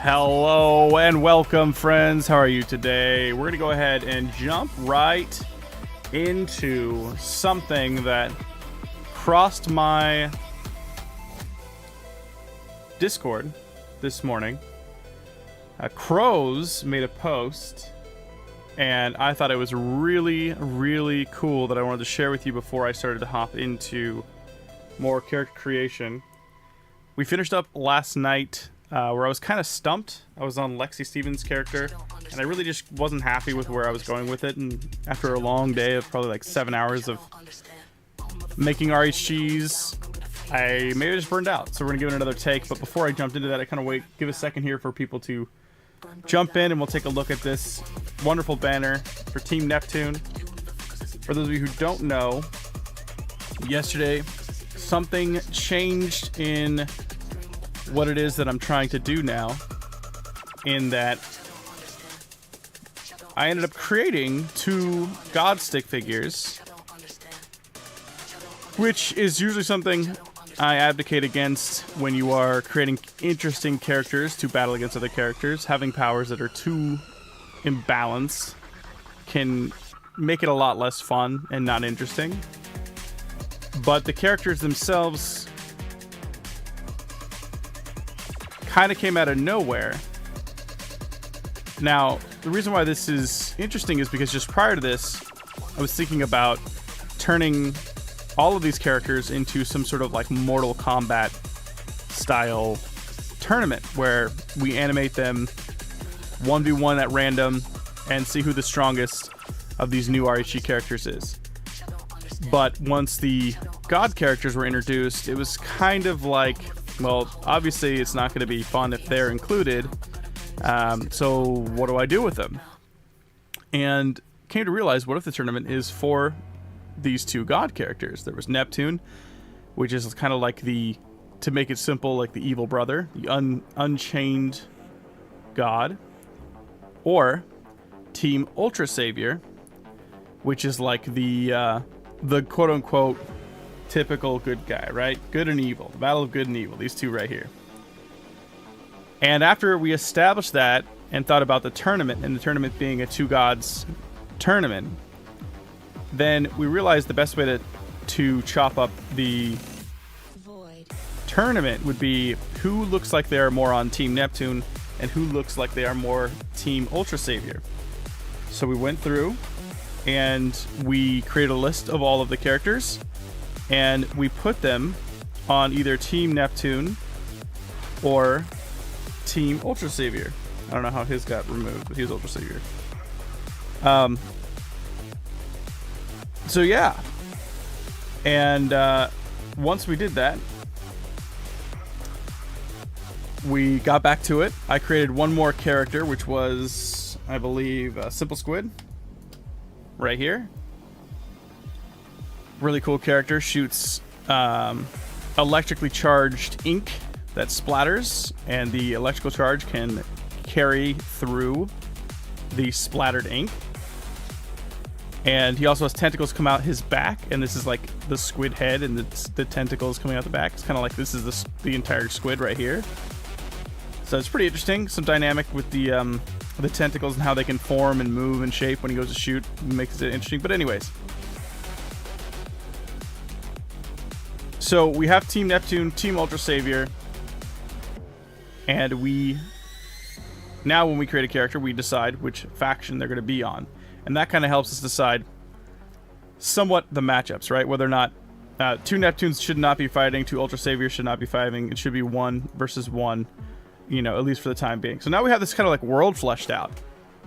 Hello and welcome, friends. How are you today? We're going to go ahead and jump right into something that crossed my Discord this morning. Crows made a post, and I thought it was really cool that I wanted to share with you before I started to hop into more character creation. We finished up last night where I was kind of stumped. I was on Lexi Stevens' character, and I really just wasn't happy with where I was going with it. And after a long day of probably like 7 hours of making RHGs, I maybe just burned out. So we're gonna give it another take. But before I jumped into that, I kind of give a second here for people to jump in, and we'll take a look at this wonderful banner for Team Neptune. For those of you who don't know, yesterday something changed in what it is that I'm trying to do now, in that I ended up creating 2 God stick figures, which is usually something I advocate against when you are creating interesting characters to battle against other characters. Having powers that are too imbalanced can make it a lot less fun and not interesting. But the characters themselves kind of came out of nowhere. Now, the reason why this is interesting is because just prior to this, I was thinking about turning all of these characters into some sort of like Mortal Kombat style tournament where we animate them 1v1 at random and see who the strongest of these new RHG characters is. But once the God characters were introduced, it was kind of like, well, obviously it's not going to be fun if they're included. So what do I do with them? And came to realize, what if the tournament is for these 2 God characters? There was Neptune, which is kind of like the, to make it simple, like the evil brother, the unchained God. Or Team Ultra Savior, which is like the quote-unquote typical good guy, right? Good and evil. The battle of good and evil. These 2 right here. And after we established that and thought about the tournament, and the tournament being a 2 gods tournament, then we realized the best way to chop up the tournament would be who looks like they are more on Team Neptune and who looks like they are more Team Ultra Savior. So we went through and we created a list of all of the characters, and we put them on either Team Neptune or Team Ultra Savior. I don't know how his got removed, but he was Ultra Savior. So yeah. And once we did that, we got back to it. I created one more character, which was, I believe, Simple Squid. Right here. Really cool character. Shoots electrically charged ink that splatters, and the electrical charge can carry through the splattered ink. And he also has tentacles come out his back, and this is like the squid head, and the tentacles coming out the back. It's kind of like this is the entire squid right here. So it's pretty interesting. Some dynamic with the tentacles and how they can form and move and shape when he goes to shoot. Makes it interesting. But anyways, so we have Team Neptune, Team Ultra Savior, and now when we create a character, we decide which faction they're going to be on, and that kind of helps us decide somewhat the matchups, right? Whether or not 2 Neptunes should not be fighting, 2 Ultra Saviors should not be fighting. It should be 1 versus 1, you know, at least for the time being. So now we have this kind of like world fleshed out,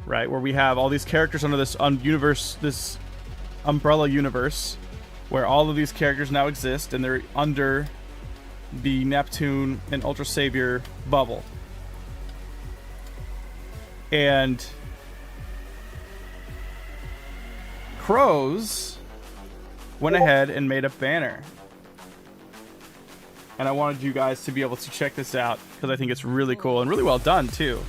right? Where we have all these characters under this universe, this umbrella universe, where all of these characters now exist, and they're under the Neptune and Ultra Savior bubble. And Crows went ahead and made a banner. And I wanted you guys to be able to check this out, because I think it's really cool and really well done too.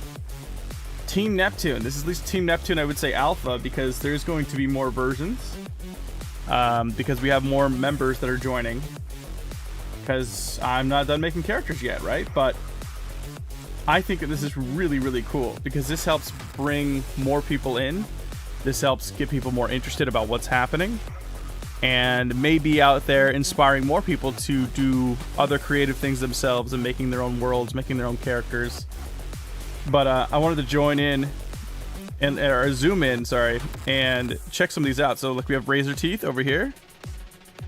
Team Neptune. This is at least Team Neptune, I would say Alpha, because there's going to be more versions. Because we have more members that are joining. Because I'm not done making characters yet, right? But I think that this is really, really cool because this helps bring more people in. This helps get people more interested about what's happening, and maybe out there inspiring more people to do other creative things themselves and making their own worlds, making their own characters. But I wanted to join in or zoom in, sorry, and check some of these out. So like we have Razor Teeth over here,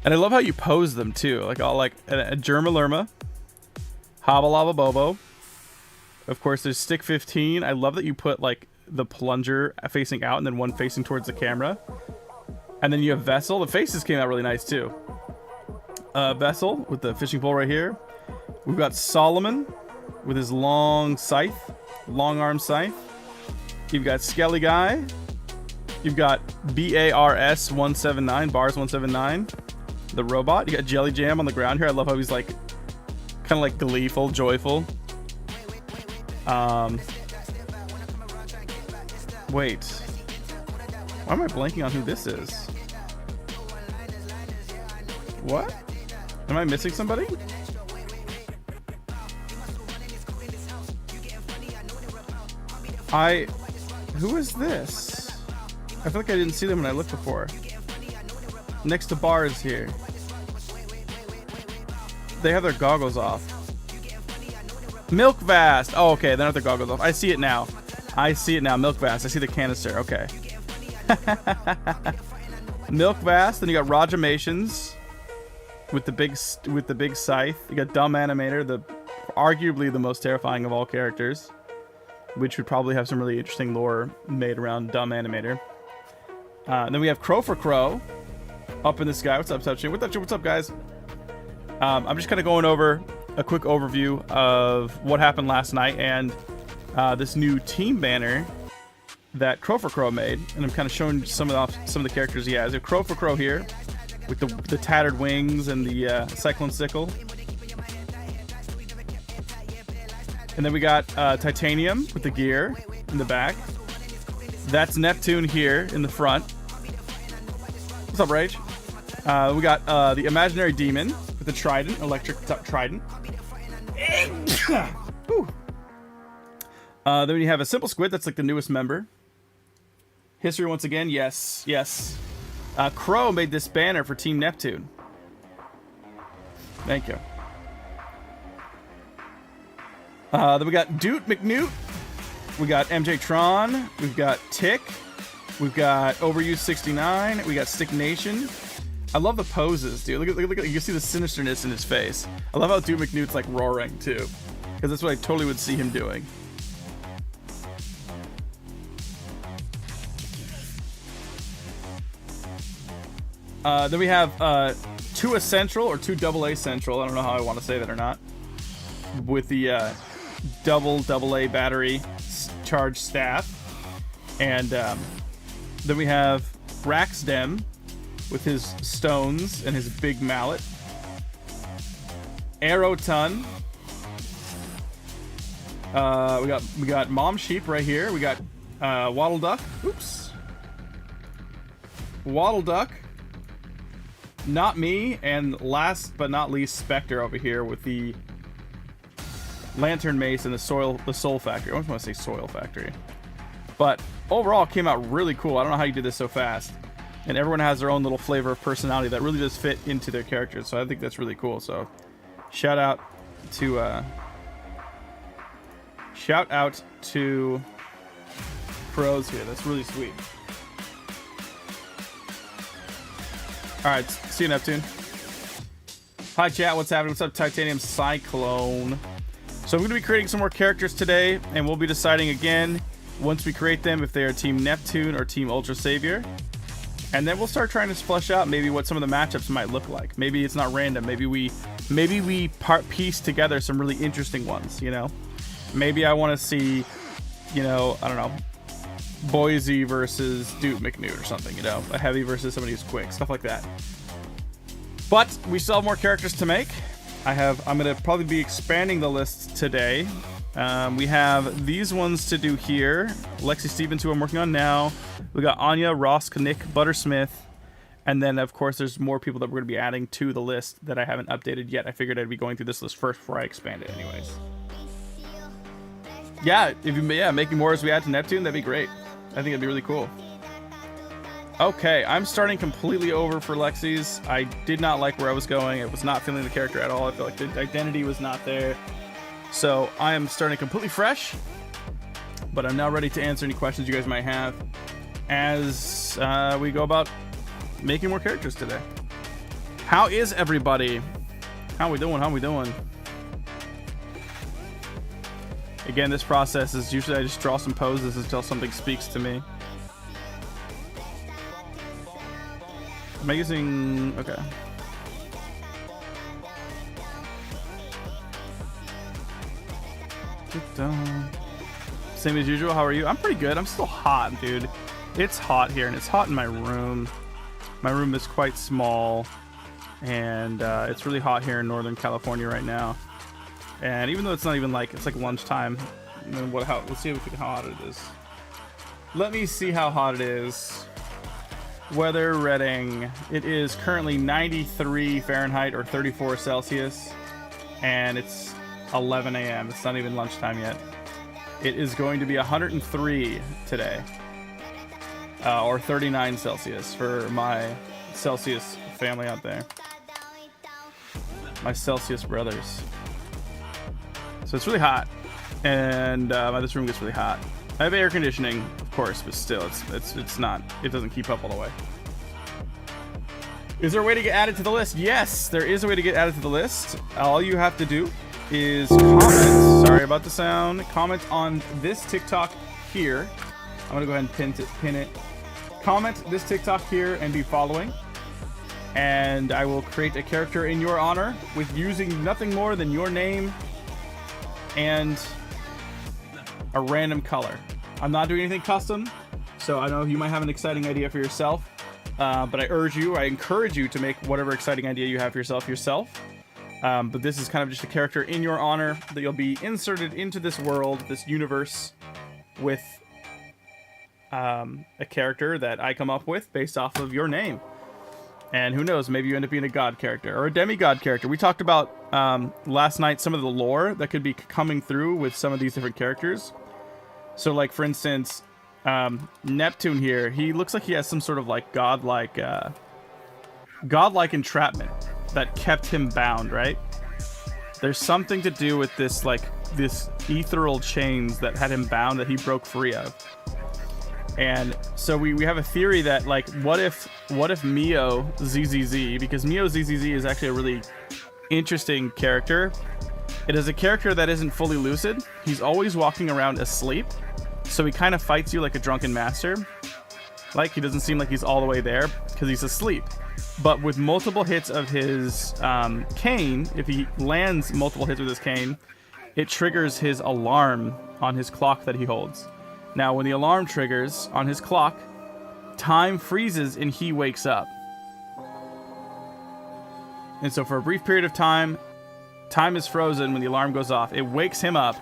and I love how you pose them too. Like all like a Germa Lerma, Haba Lava Bobo. Of course, there's Stick 15. I love that you put like the plunger facing out and then one facing towards the camera. And then you have Vessel. The faces came out really nice too. Vessel with the fishing pole right here. We've got Solomon with his long scythe, long arm scythe. You've got Skelly Guy. You've got BARS 179, Bars 179, the robot. You got Jelly Jam on the ground here. I love how he's like kind of like gleeful, joyful. Wait. Why am I blanking on who this is? What? Am I missing somebody? Who is this? I feel like I didn't see them when I looked before. Next to Bars here. They have their goggles off. Milk Vast. Oh, okay. They don't have their goggles off. I see it now. I see it now. Milk Vast. I see the canister. Okay. Milk Vast. Then you got Rajamations with the big scythe. You got Dumb Animator, arguably the most terrifying of all characters, which would probably have some really interesting lore made around Dumb Animator. Then we have Crow for Crow up in the sky. What's up, Touching? What's up, guys? I'm just kind of going over a quick overview of what happened last night and this new team banner that Crow for Crow made, and I'm kind of showing some of the characters he has. We have Crow for Crow here with the tattered wings and the Cyclone Sickle. And then we got Titanium with the gear in the back. That's Neptune here in the front. What's up, Rage? We got the Imaginary Demon with the Trident, electric trident. Then we have a Simple Squid. That's like the newest member. History once again. Yes, yes. Crow made this banner for Team Neptune. Thank you. Then we got Doot McNewt. We got MJ Tron. We've got Tick. We've got Overuse 69. We got Stick Nation. I love the poses, dude. Look at you can see the sinisterness in his face. I love how Doot McNewt's like roaring too, because that's what I totally would see him doing. Then we have 2A Central or 2AA Central. I don't know how I want to say that or not. With the double AA battery charged staff. And then we have Raxdem with his stones and his big mallet. Aeroton. We got Mom Sheep right here. We got Waddle Duck. Oops. Waddle Duck. Not Me, and last but not least, Spectre over here with the Lantern Mace and the Soul Factory. I almost want to say Soil Factory. But overall, it came out really cool. I don't know how you did this so fast. And everyone has their own little flavor of personality that really does fit into their characters. So I think that's really cool. So shout out to Pros here. That's really sweet. Alright, see you, Neptune. Hi, chat. What's happening? What's up, Titanium Cyclone? So I'm going to be creating some more characters today, and we'll be deciding again, once we create them, if they are Team Neptune or Team Ultra Savior. And then we'll start trying to flesh out maybe what some of the matchups might look like. Maybe it's not random. Maybe we piece together some really interesting ones, you know? Maybe I want to see, you know, I don't know, Boise versus Doot McNewt or something, you know, a heavy versus somebody who's quick, stuff like that. But we still have more characters to make. I'm gonna probably be expanding the list today. We have these ones to do here. Lexi Stevens, who I'm working on now. We got Anya, Ross, Knick, Buttersmith, and then of course there's more people that we're gonna be adding to the list that I haven't updated yet. I figured I'd be going through this list first before I expand it anyways. Yeah, making more as we add to Neptune, that'd be great. I think it'd be really cool. Okay, I'm starting completely over for Lexi's. I did not like where I was going. It was not feeling the character at all. I feel like the identity was not there. So I am starting completely fresh, but I'm now ready to answer any questions you guys might have as we go about making more characters today. How is everybody? How we doing? How we doing? Again, this process is usually I just draw some poses until something speaks to me. Am I using... Okay. Same as usual. How are you? I'm pretty good. I'm still hot, dude. It's hot here, and it's hot in my room. My room is quite small, and it's really hot here in Northern California right now. And even though it's not even like... It's like lunchtime. Let's see how hot it is. Let me see how hot it is. Weather Reading. It is currently 93 Fahrenheit or 34 Celsius, and it's 11 a.m. It's not even lunchtime yet. It is going to be 103 today, or 39 Celsius for my Celsius family out there. My Celsius brothers. So it's really hot, and this room gets really hot. I have air conditioning, of course, but still, it's not. It doesn't keep up all the way. Is there a way to get added to the list? Yes, there is a way to get added to the list. All you have to do is comment. Sorry about the sound. Comment on this TikTok here. I'm gonna go ahead and pin it. Comment this TikTok here and be following, and I will create a character in your honor with using nothing more than your name and a random color. I'm not doing anything custom, so I know you might have an exciting idea for yourself, but I encourage you to make whatever exciting idea you have for yourself. But this is kind of just a character in your honor that you'll be inserted into this world, this universe, with a character that I come up with based off of your name. And who knows, maybe you end up being a god character or a demigod character. We talked about last night some of the lore that could be coming through with some of these different characters. So, like, for instance, Neptune here, he looks like he has some sort of, like, godlike entrapment that kept him bound, right? There's something to do with this, like, this ethereal chains that had him bound that he broke free of. And so we have a theory that, like, what if Mio ZZZ, because Mio ZZZ is actually a really interesting character. It is a character that isn't fully lucid. He's always walking around asleep. So he kind of fights you like a drunken master. Like, he doesn't seem like he's all the way there because he's asleep. But with multiple hits of his cane, if he lands multiple hits with his cane, it triggers his alarm on his clock that he holds. Now, when the alarm triggers on his clock, time freezes and he wakes up. And so for a brief period of time, time is frozen when the alarm goes off. It wakes him up,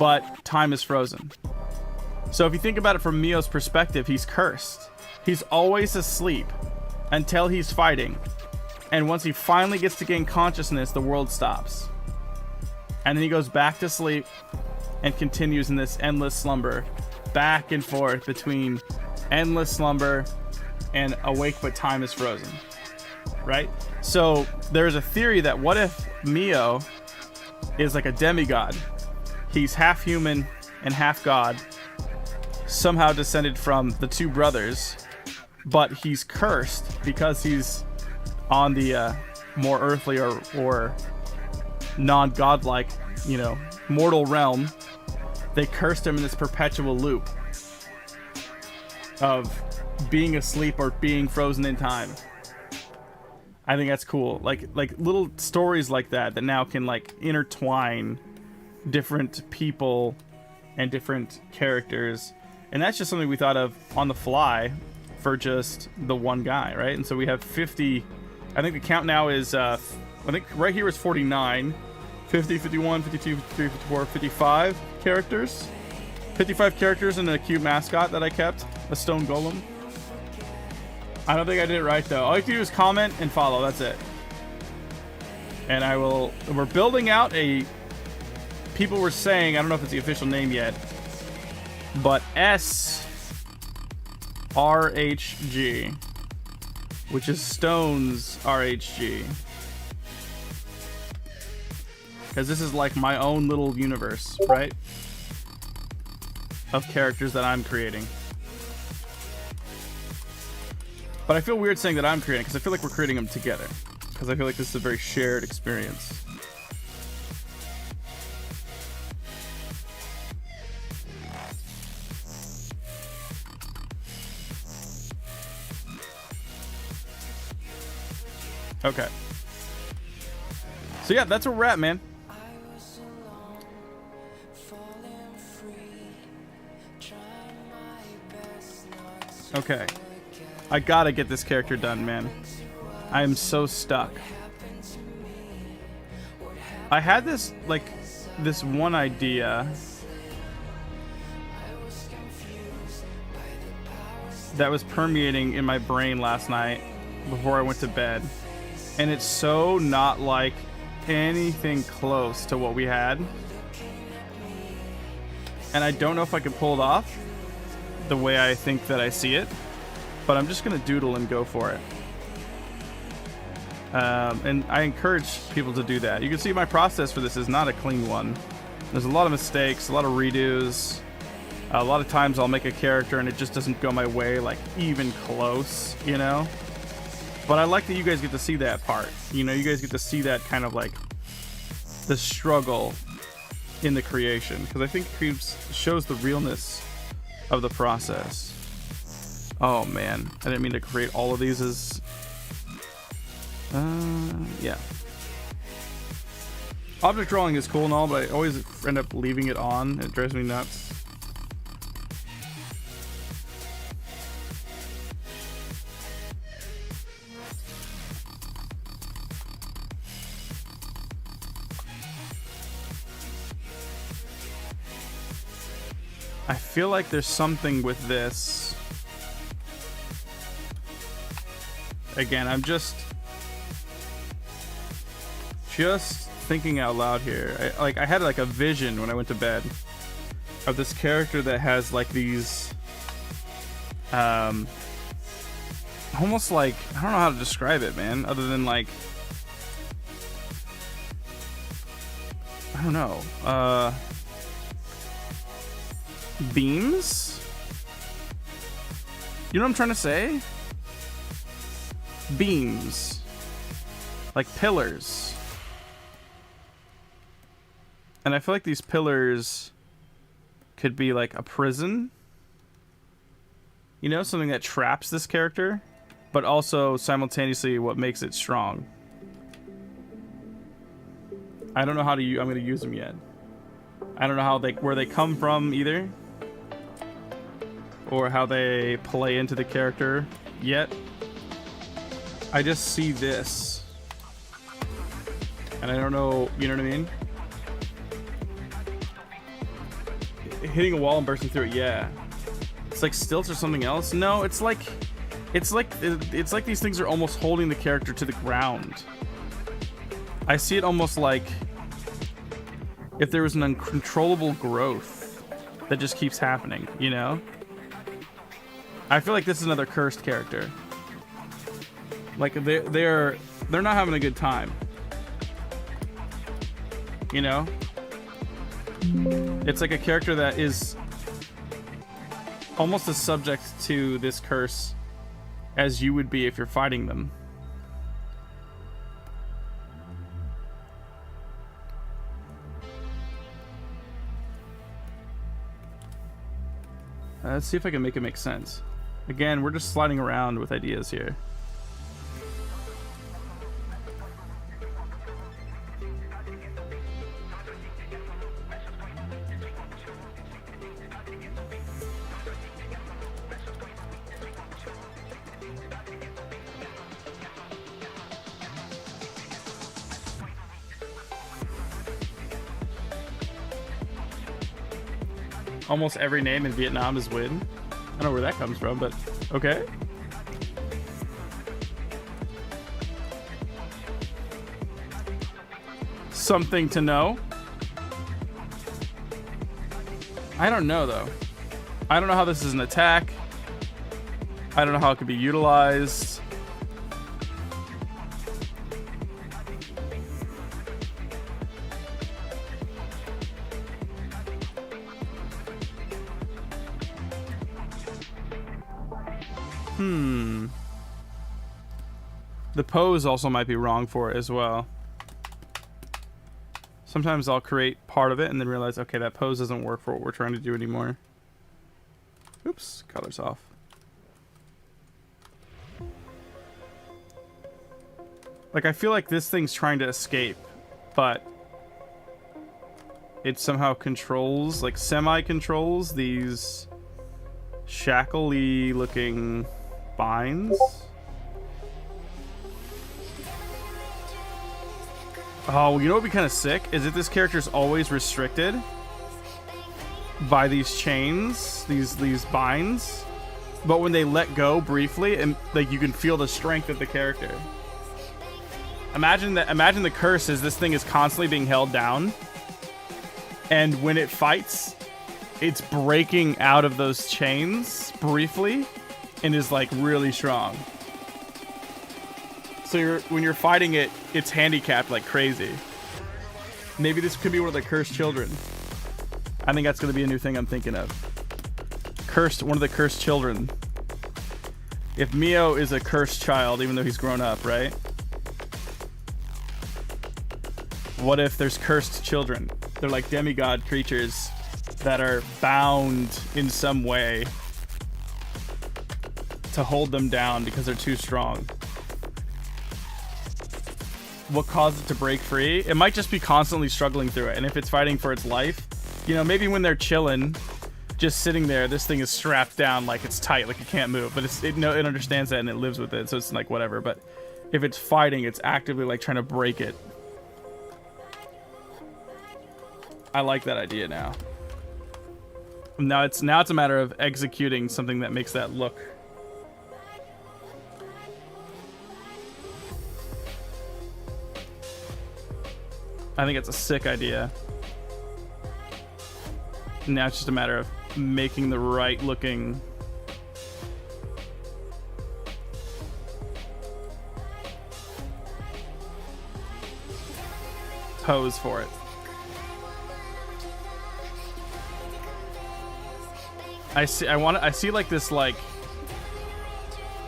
but time is frozen. So if you think about it from Mio's perspective, he's cursed. He's always asleep until he's fighting. And once he finally gets to gain consciousness, the world stops. And then he goes back to sleep and continues in this endless slumber, back and forth between endless slumber and awake but time is frozen, right? So there's a theory that what if Mio is like a demigod? He's half human and half god, somehow descended from the two brothers, but he's cursed because he's on the more earthly or non-godlike, mortal realm. They cursed him in this perpetual loop of being asleep or being frozen in time. I think that's cool. Like little stories like that now can, like, intertwine different people and different characters. And that's just something we thought of on the fly for just the one guy, right? And so we have 50. I think the count now is, I think right here is 49. 50, 51, 52, 53, 54, 55 characters. 55 characters and a cute mascot that I kept, a stone golem. I don't think I did it right, though. All you have to do is comment and follow. That's it. And we're building out a people were saying, I don't know if it's the official name yet, but SRHG, which is Stone's RHG. Because this is like my own little universe, right? Of characters that I'm creating. But I feel weird saying that I'm creating, because I feel like we're creating them together. Because I feel like this is a very shared experience. Okay. So yeah, that's where we're at, man. Okay. I gotta get this character done, man. I am so stuck. I had this, like, this one idea that was permeating in my brain last night before I went to bed. And it's so not like anything close to what we had. And I don't know if I can pull it off the way I think that I see it. But I'm just going to doodle and go for it. And I encourage people to do that. You can see my process for this is not a clean one. There's a lot of mistakes, a lot of redos. A lot of times I'll make a character and it just doesn't go my way, like, even close, you know? But I like that you guys get to see that part. You know, you guys get to see that kind of, like, the struggle in the creation. Because I think it shows the realness of the process. Oh, man. I didn't mean to create all of these as... yeah. Object drawing is cool and all, but I always end up leaving it on. It drives me nuts. I feel like there's something with this. Again, I'm just thinking out loud here. I had like a vision when I went to bed of this character that has like these almost like, I don't know how to describe it, man, other than like, I don't know, beams? You know what I'm trying to say? Beams. Like pillars. And I feel like these pillars could be like a prison. You know, something that traps this character, but also simultaneously what makes it strong. I don't know how I'm going to use them yet. I don't know where they come from either, or how they play into the character yet. I just see this, and I don't know, you know what I mean? Hitting a wall and bursting through it, yeah. It's like stilts or something else. No, it's like these things are almost holding the character to the ground. I see it almost like if there was an uncontrollable growth that just keeps happening, you know? I feel like this is another cursed character. Like they're not having a good time. You know? It's like a character that is almost as subject to this curse as you would be if you're fighting them. Let's see if I can make it make sense. Again, we're just sliding around with ideas here. Almost every name in Vietnam is Win. I don't know where that comes from, but okay. Something to know. I don't know, though. I don't know how this is an attack. I don't know how it could be utilized. The pose also might be wrong for it as well. Sometimes I'll create part of it and then realize, okay, that pose doesn't work for what we're trying to do anymore. Oops, color's off. Like, I feel like this thing's trying to escape, but it somehow controls, like semi-controls these shackly looking binds. Oh, you know what would be kind of sick? Is if this character's always restricted by these chains, these binds, but when they let go briefly, and like you can feel the strength of the character. Imagine the curse is this thing is constantly being held down, and when it fights, it's breaking out of those chains briefly and is like really strong. So when you're fighting it, it's handicapped like crazy. Maybe this could be one of the cursed children. I think that's going to be a new thing I'm thinking of. One of the cursed children. If Mio is a cursed child, even though he's grown up, right? What if there's cursed children? They're like demigod creatures that are bound in some way to hold them down because they're too strong. What caused it to break free? It might just be constantly struggling through it. And if it's fighting for its life, you know, maybe when they're chilling, just sitting there, this thing is strapped down like it's tight, like it can't move. But it understands that and it lives with it, so it's like whatever. But if it's fighting, it's actively like trying to break it. I like that idea now. Now it's a matter of executing something that makes that look. I think it's a sick idea. Now it's just a matter of making the right looking pose for it. I see like this like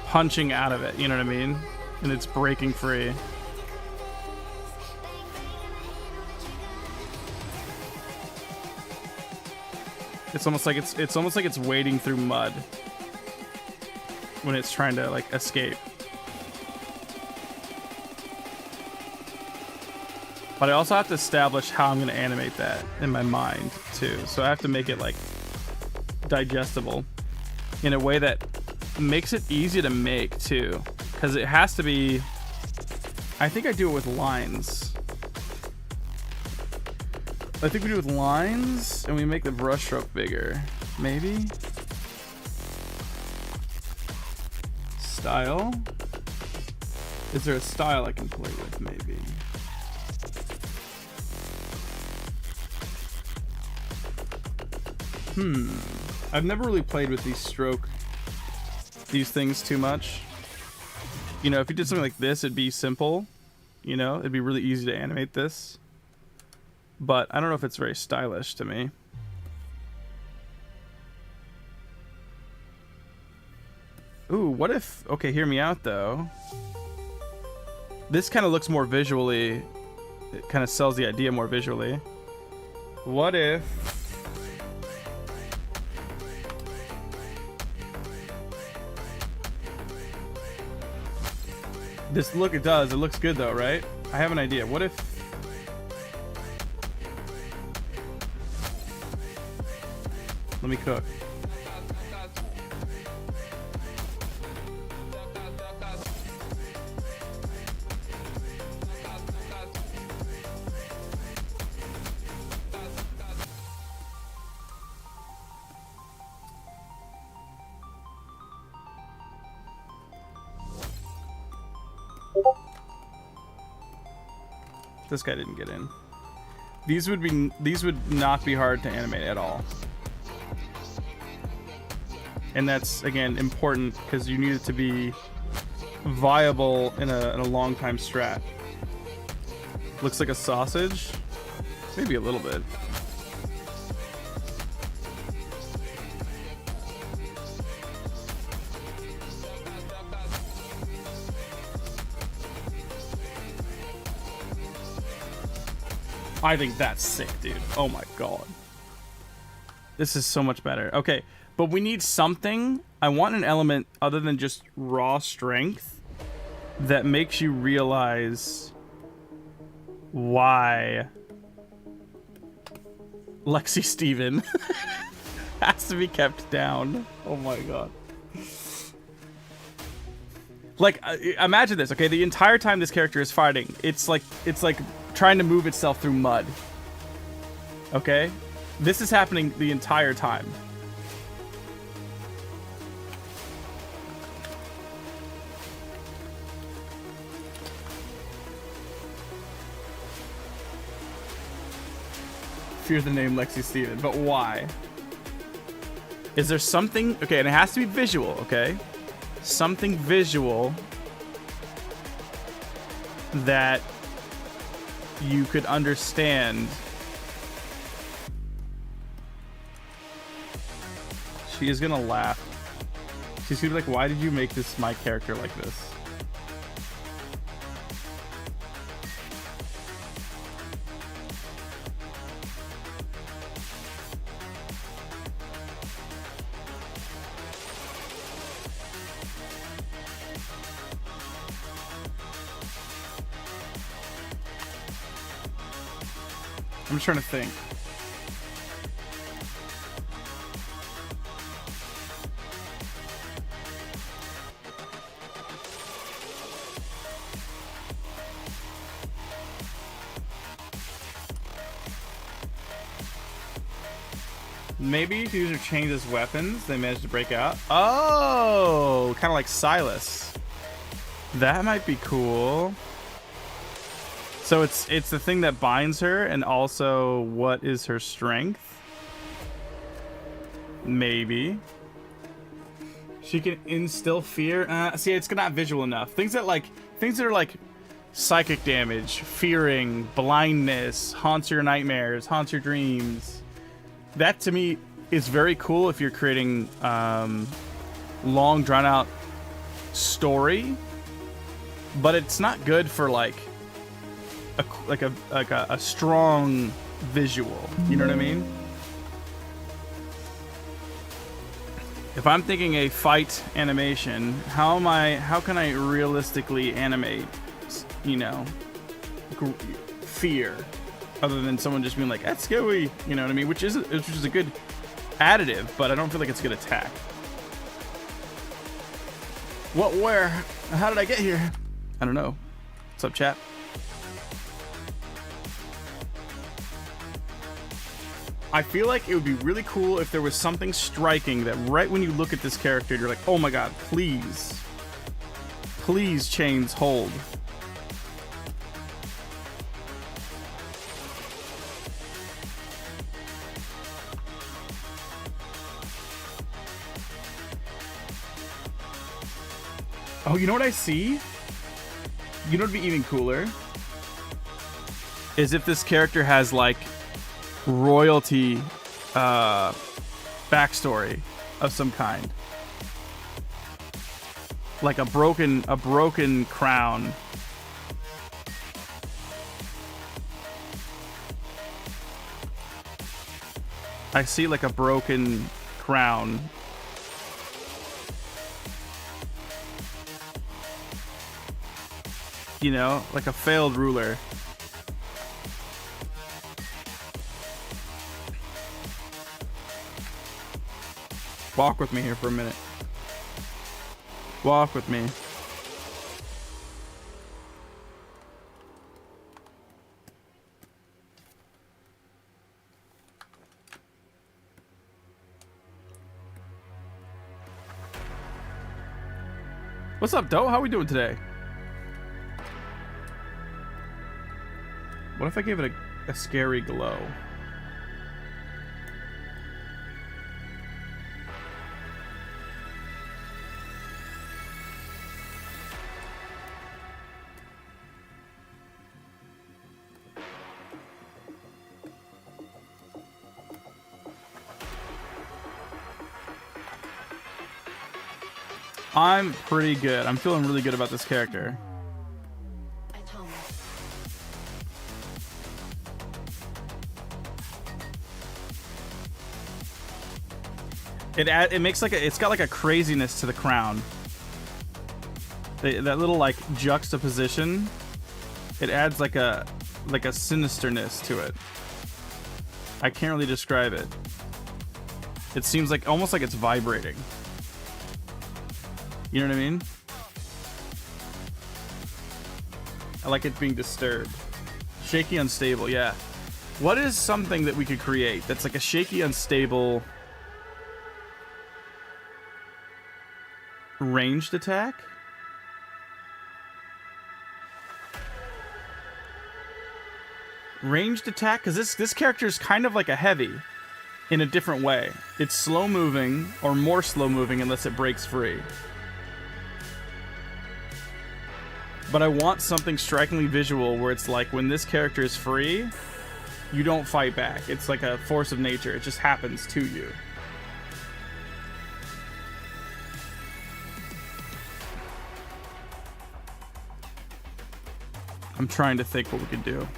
punching out of it, you know what I mean? And it's breaking free. It's almost like it's wading through mud when it's trying to like escape. But I also have to establish how I'm going to animate that in my mind too. So I have to make it like digestible in a way that makes it easy to make too, because it has to be. I think I do it with lines. I think we do it with lines and we make the brush stroke bigger. Maybe. Style. Is there a style I can play with? Maybe. I've never really played with these things too much. You know, if you did something like this, it'd be simple. You know, it'd be really easy to animate this. But I don't know if it's very stylish to me. Ooh, what if... Okay, hear me out, though. This kind of looks more visually... It kind of sells the idea more visually. What if... This look, it does. It looks good, though, right? I have an idea. What if... Let me cook. This guy didn't get in. These would not be hard to animate at all. And that's, again, important because you need it to be viable in a long time strat. Looks like a sausage. Maybe a little bit. I think that's sick, dude. Oh my god. This is so much better. Okay, but we need something. I want an element other than just raw strength that makes you realize why Lexi Steven has to be kept down. Oh my god. Like, imagine this, okay? The entire time this character is fighting, it's like trying to move itself through mud. Okay? This is happening the entire time. Fear the name Lexi Steven, but why? Is there something... Okay, and it has to be visual, okay? Something visual that you could understand. She is gonna laugh. She's gonna be like, why did you make this my character like this? I'm just trying to think. Maybe if user changes weapons, they manage to break out. Oh, kind of like Silas. That might be cool. So it's the thing that binds her, and also what is her strength? Maybe. She can instill fear. See, it's not visual enough. Things that are like psychic damage, fearing, blindness, haunts your nightmares, haunts your dreams. That to me is very cool if you're creating long, drawn out story, but it's not good for like a strong visual. You know what I mean? If I'm thinking a fight animation, how can I realistically animate, you know, fear, other than someone just being like, that's scary, you know what I mean? Which is a good additive, but I don't feel like it's a good attack. What, where, how did I get here? I don't know. What's up, chat? I feel like it would be really cool if there was something striking that right when you look at this character, you're like, oh my god, please. Please, chains, hold. Oh, you know what I see? You know what'd be even cooler? Is if this character has, like, royalty backstory of some kind, like a broken crown. I see like a broken crown. You know, like a failed ruler. Walk with me here for a minute. Walk with me. What's up, Doe? How are we doing today? What if I gave it a scary glow? I'm pretty good. I'm feeling really good about this character. It makes like it's got like a craziness to the crown. That little like juxtaposition, it adds like a sinisterness to it. I can't really describe it. It seems like almost like it's vibrating. You know what I mean? I like it being disturbed. Shaky, unstable, yeah. What is something that we could create that's like a shaky, unstable ranged attack? Ranged attack? Because this character is kind of like a heavy in a different way. It's slow moving, or more slow moving unless it breaks free. But I want something strikingly visual where it's like when this character is free, you don't fight back. It's like a force of nature. It just happens to you. I'm trying to think what we could do.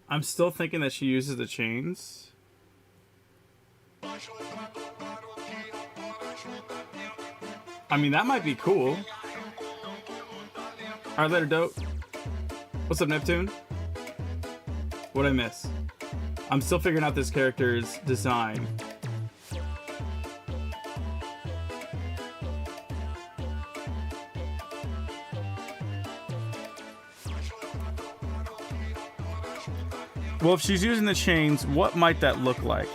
I'm still thinking that she uses the chains. I mean, that might be cool. Alright, later, dope. What's up, Neptune? What'd I miss? I'm still figuring out this character's design. Well, if she's using the chains, what might that look like?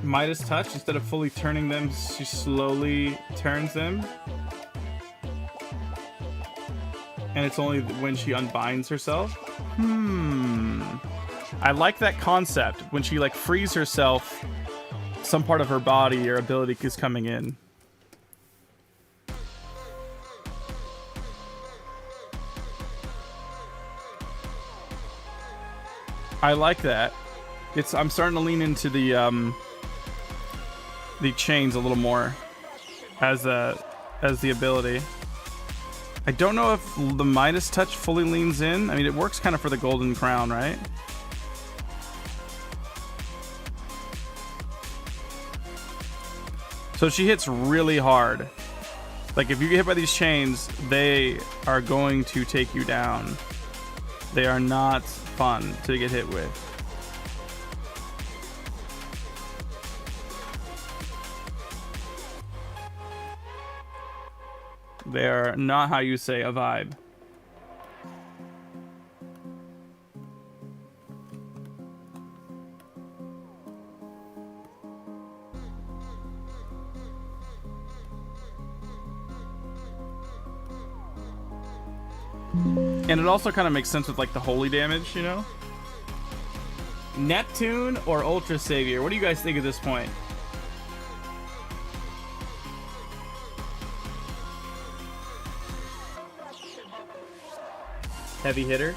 Midas touch, instead of fully turning them, she slowly turns them. And it's only when she unbinds herself. I like that concept. When she like frees herself, some part of her body or ability is coming in. I like that. I'm starting to lean into the chains a little more as the ability. I don't know if the Midas touch fully leans in. I mean, it works kind of for the golden crown, right? So she hits really hard. Like if you get hit by these chains, they are going to take you down. They are not fun to get hit with. They're not how you say a vibe. And it also kind of makes sense with like the holy damage, you know? Neptune or Ultra Savior? What do you guys think at this point? Heavy hitter.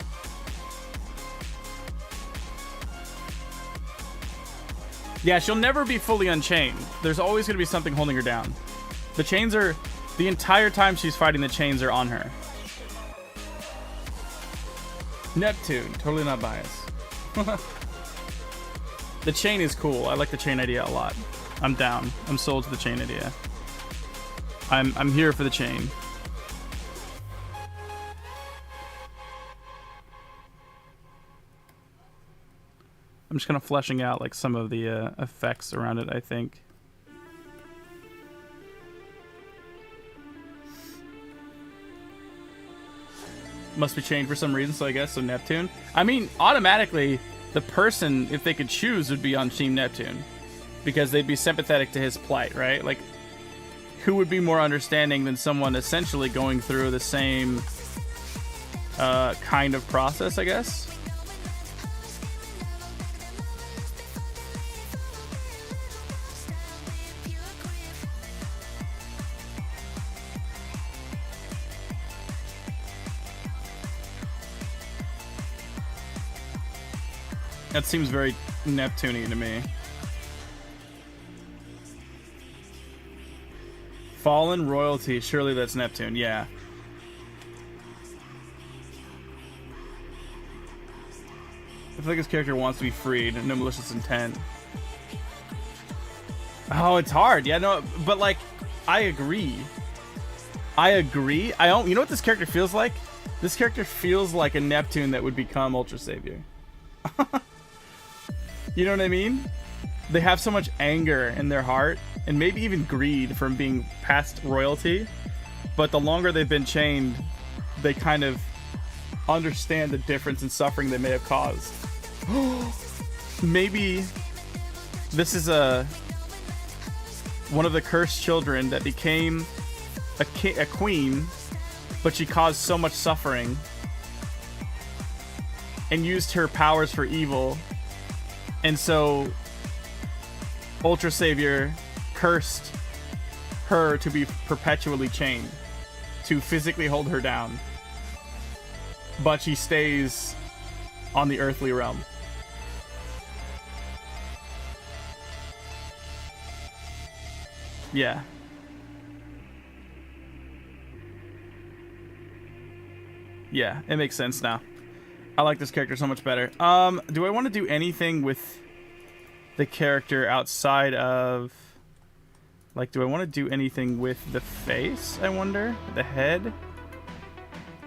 Yeah, she'll never be fully unchained. There's always going to be something holding her down. The chains are... The entire time she's fighting, the chains are on her. Neptune. Totally not biased. The chain is cool. I like the chain idea a lot. I'm down. I'm sold to the chain idea. I'm here for the chain. I'm just kind of fleshing out like some of the effects around it, I think. Must be chained for some reason, so I guess so Neptune. I mean, automatically, the person, if they could choose, would be on Team Neptune. Because they'd be sympathetic to his plight, right? Like, who would be more understanding than someone essentially going through the same kind of process, I guess? That seems very Neptune-y to me. Fallen royalty. Surely that's Neptune. Yeah. I feel like this character wants to be freed. No malicious intent. Oh, it's hard. Yeah, no, but like, I agree. I don't. You know what this character feels like? This character feels like a Neptune that would become Ultra Savior. You know what I mean? They have so much anger in their heart, and maybe even greed from being past royalty, but the longer they've been chained, they kind of understand the difference in suffering they may have caused. Maybe this is one of the cursed children that became a queen, but she caused so much suffering and used her powers for evil. And so Ultra Savior cursed her to be perpetually chained, to physically hold her down. But she stays on the earthly realm. Yeah. Yeah, it makes sense now. I like this character so much better. Do I want to do anything with the character outside of... Like, do I want to do anything with the face, I wonder? The head?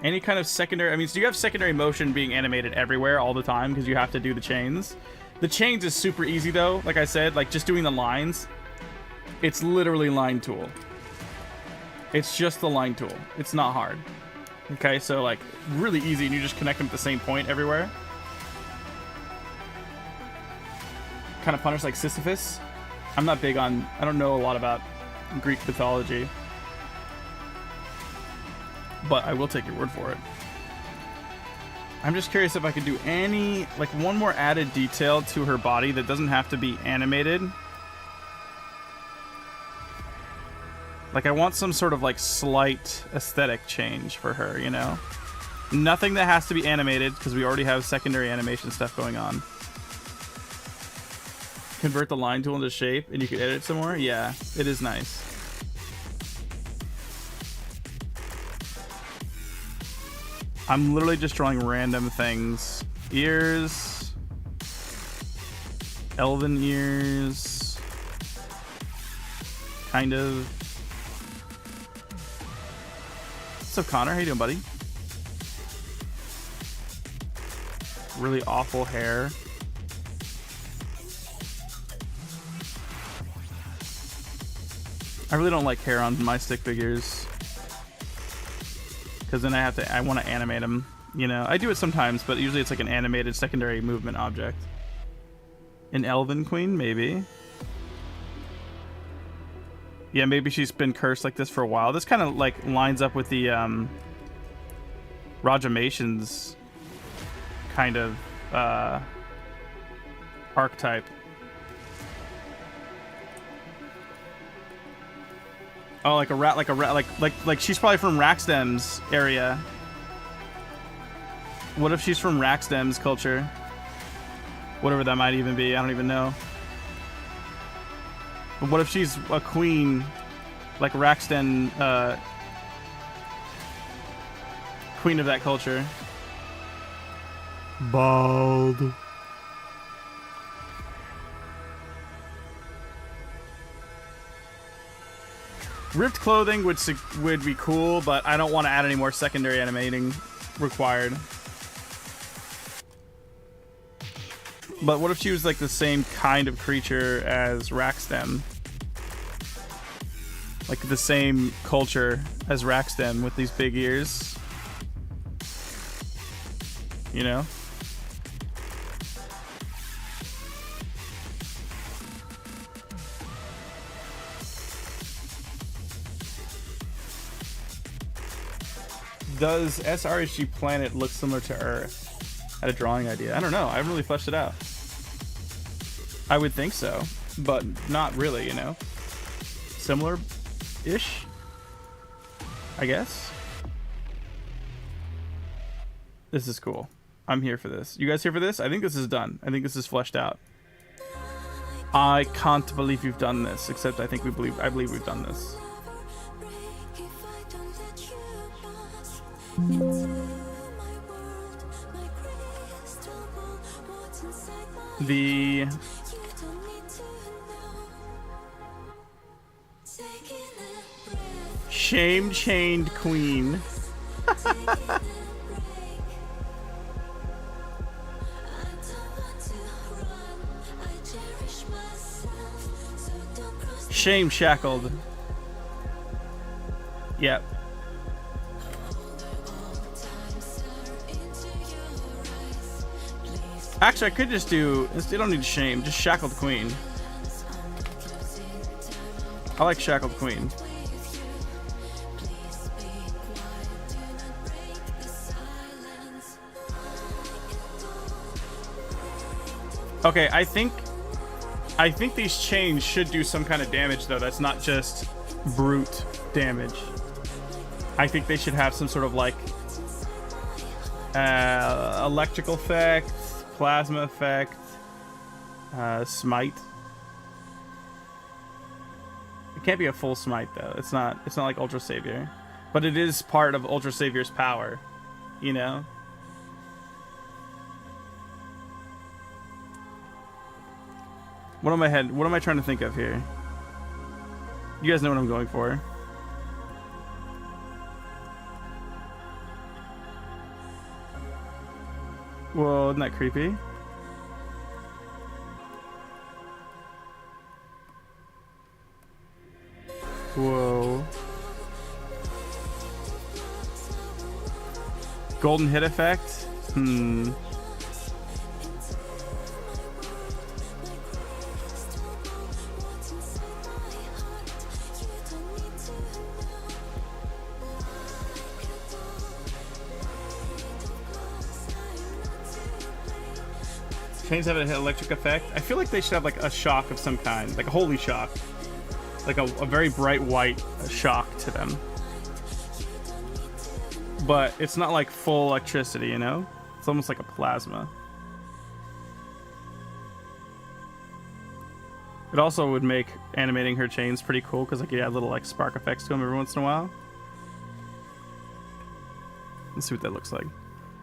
Any kind of secondary... I mean, so you have secondary motion being animated everywhere all the time because you have to do the chains. The chains is super easy, though. Like I said, like, just doing the lines. It's literally line tool. It's just the line tool. It's not hard. Okay, so like really easy, and you just connect them at the same point everywhere. Kind of punish like Sisyphus. I'm not big on, I don't know a lot about Greek mythology, but I will take your word for it. I'm just curious if I could do any, like one more added detail to her body that doesn't have to be animated. Like, I want some sort of, like, slight aesthetic change for her, you know? Nothing that has to be animated, because we already have secondary animation stuff going on. Convert the line tool into shape, and you can edit it some more? Yeah, it is nice. I'm literally just drawing random things. Ears. Elven ears. Kind of. What's up, Connor? How you doing, buddy? Really awful hair. I really don't like hair on my stick figures, because then I want to animate them. You know, I do it sometimes, but usually it's like an animated secondary movement object. An Elven Queen, maybe. Yeah, maybe she's been cursed like this for a while. This kind of like lines up with the Rajamation's kind of archetype. Oh, like a rat, like she's probably from Raxdem's area. What if she's from Raxdem's culture? Whatever that might even be, I don't even know. But what if she's a queen Like Raxton, queen of that culture. Bald. Ripped clothing would be cool, but I don't want to add any more secondary animating required. But what if she was like the same kind of creature as Raxtem? Like the same culture as Raxtem with these big ears. You know? Does SRHG Planet look similar to Earth? I had a drawing idea. I don't know. I haven't really fleshed it out. I would think so, but not really, you know? Similar-ish? I guess? This is cool. I'm here for this. You guys here for this? I think this is done. I think this is fleshed out. I can't believe you've done this, except I believe we've done this. The shame-chained queen. Shame shackled. Yep. Actually, I could just do... You don't need shame. Just shackled queen. I like shackled queen. Okay, I think these chains should do some kind of damage, though. That's not just brute damage. I think they should have some sort of, like, electrical effect, plasma effect, smite. It can't be a full smite, though. It's not like Ultra Savior. But it is part of Ultra Savior's power, you know? What am I trying to think of here? You guys know what I'm going for. Whoa, isn't that creepy? Whoa. Golden hit effect? Chains have an electric effect. I feel like they should have like a shock of some kind, like a holy shock, like a very bright white shock to them. But it's not like full electricity, you know? It's almost like a plasma. It also would make animating her chains pretty cool because like you add little like spark effects to them every once in a while. Let's see what that looks like.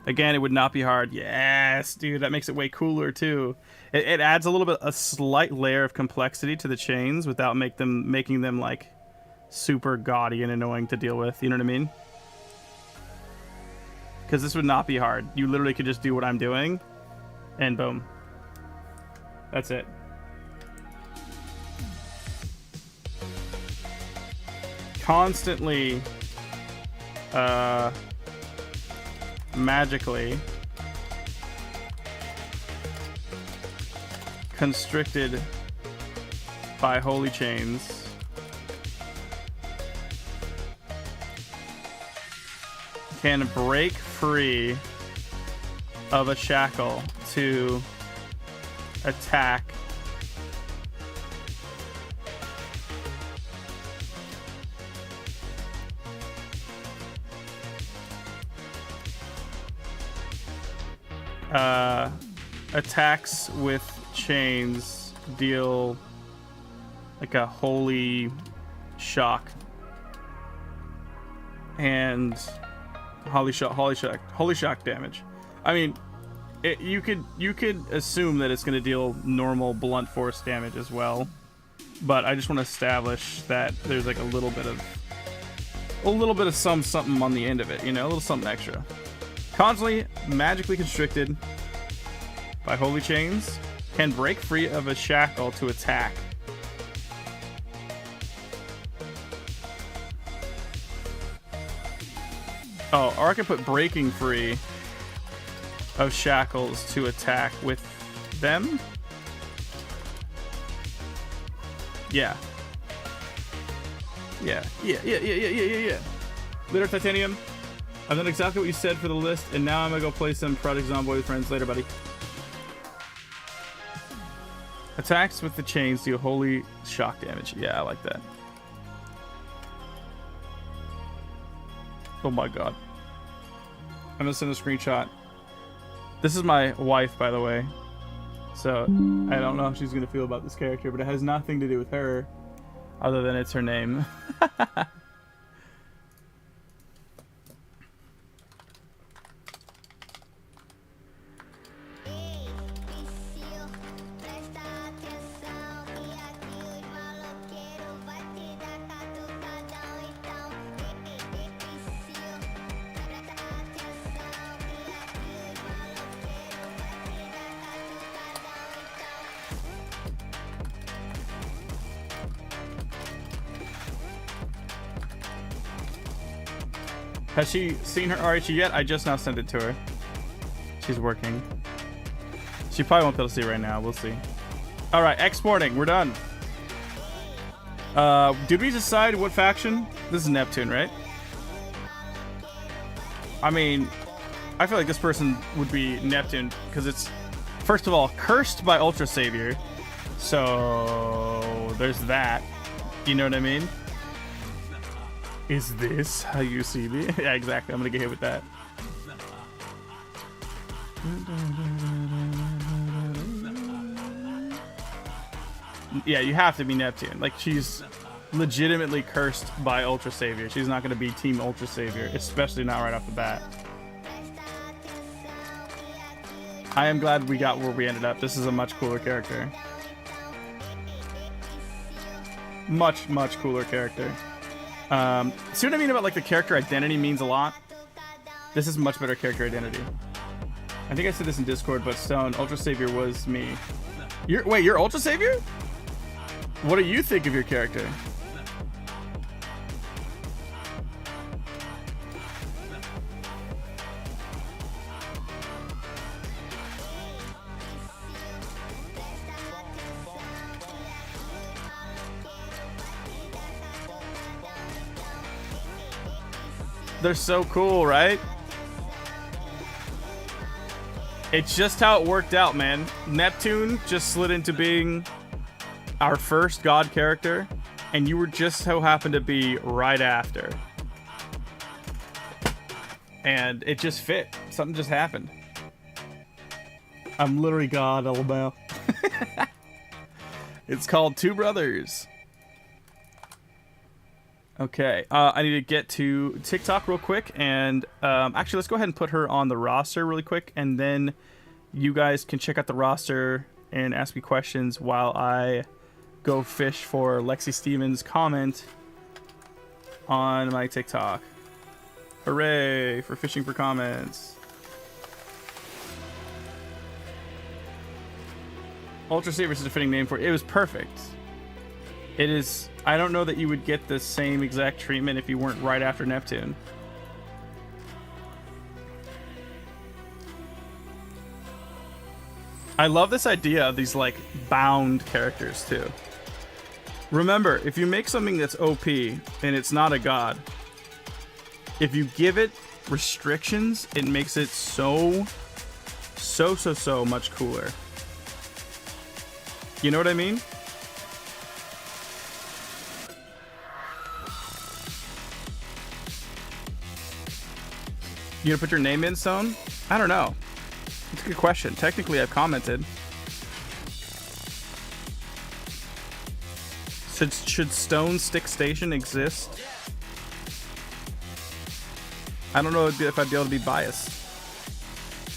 Again, it would not be hard. Yes, dude, that makes it way cooler too. It adds a slight layer of complexity to the chains without making them like super gaudy and annoying to deal with. You know what I mean? Because this would not be hard. You literally could just do what I'm doing, and boom. That's it. Constantly, magically constricted by holy chains. Can break free of a shackle to attack attacks with chains deal like a holy shock, and holy shock damage. I mean, you could assume that it's going to deal normal blunt force damage as well, but I just want to establish that there's like a little bit of something on the end of it, you know, a little something extra. Constantly magically constricted by holy chains, can break free of a shackle to attack. Oh, or I can put breaking free of shackles to attack with them. Yeah. Yeah. Later, Titanium. I've done exactly what you said for the list, and now I'm gonna go play some Project Zomboid with friends. Later, buddy. Attacks with the chains deal holy shock damage. Yeah, I like that. Oh my god. I'm gonna send a screenshot. This is my wife, by the way. So, I don't know how she's gonna feel about this character, but it has nothing to do with her, other than it's her name. Has she seen her RHE yet? I just now sent it to her. She's working. She probably won't be able to see it right now. We'll see. All right, exporting. We're done. Did we decide what faction? This is Neptune, right? I mean, I feel like this person would be Neptune because it's, first of all, cursed by Ultra Savior. So there's that. You know what I mean? Is this how you see me? Yeah, exactly. I'm gonna get hit with that. Yeah, you have to be Neptune. Like, she's legitimately cursed by Ultra Savior. She's not gonna be Team Ultra Savior, especially not right off the bat. I am glad we got where we ended up. This is a much cooler character. Much, much cooler character. See what I mean about like the character identity means a lot? This is much better character identity. I think I said this in Discord, but Stone, Ultra Savior was me. Wait, you're Ultra Savior? What do you think of your character? They're so cool, right? It's just how it worked out, man. Neptune just slid into being our first god character, and you were just so happened to be right after. And it just fit. Something just happened. I'm literally God, Alabama. It's called Two Brothers. Okay, I need to get to TikTok real quick, and actually, let's go ahead and put her on the roster really quick, and then you guys can check out the roster and ask me questions while I go fish for Lexi Stevens' comment on my TikTok. Hooray for fishing for comments. Ultra Savior is a fitting name for it. It was perfect. It is. I don't know that you would get the same exact treatment if you weren't right after Neptune. I love this idea of these like bound characters too. Remember, if you make something that's OP and it's not a god, if you give it restrictions, it makes it so much cooler. You know what I mean? You gonna put your name in, Stone? I don't know. It's a good question. Technically, I've commented. Should Stone Stick Station exist? I don't know if I'd be able to be biased.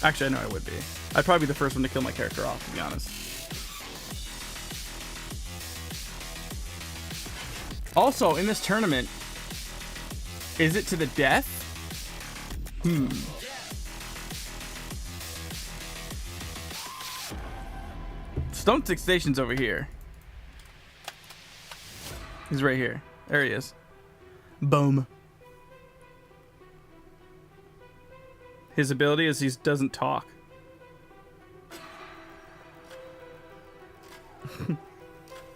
Actually, I know I would be. I'd probably be the first one to kill my character off, to be honest. Also, in this tournament, is it to the death? Stone Stick Station's over here. He's right here. There he is. Boom. His ability is he doesn't talk.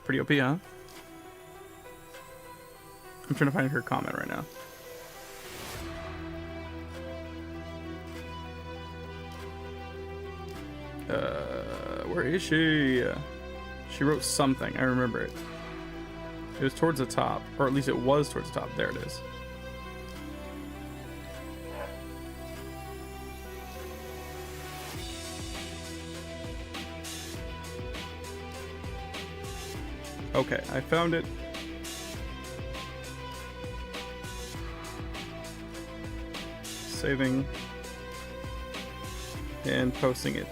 Pretty OP, huh? I'm trying to find her comment right now. Where is she? She wrote something. I remember it. It was towards the top, or at least it was towards the top. There it is. Okay, I found it. Saving and posting it.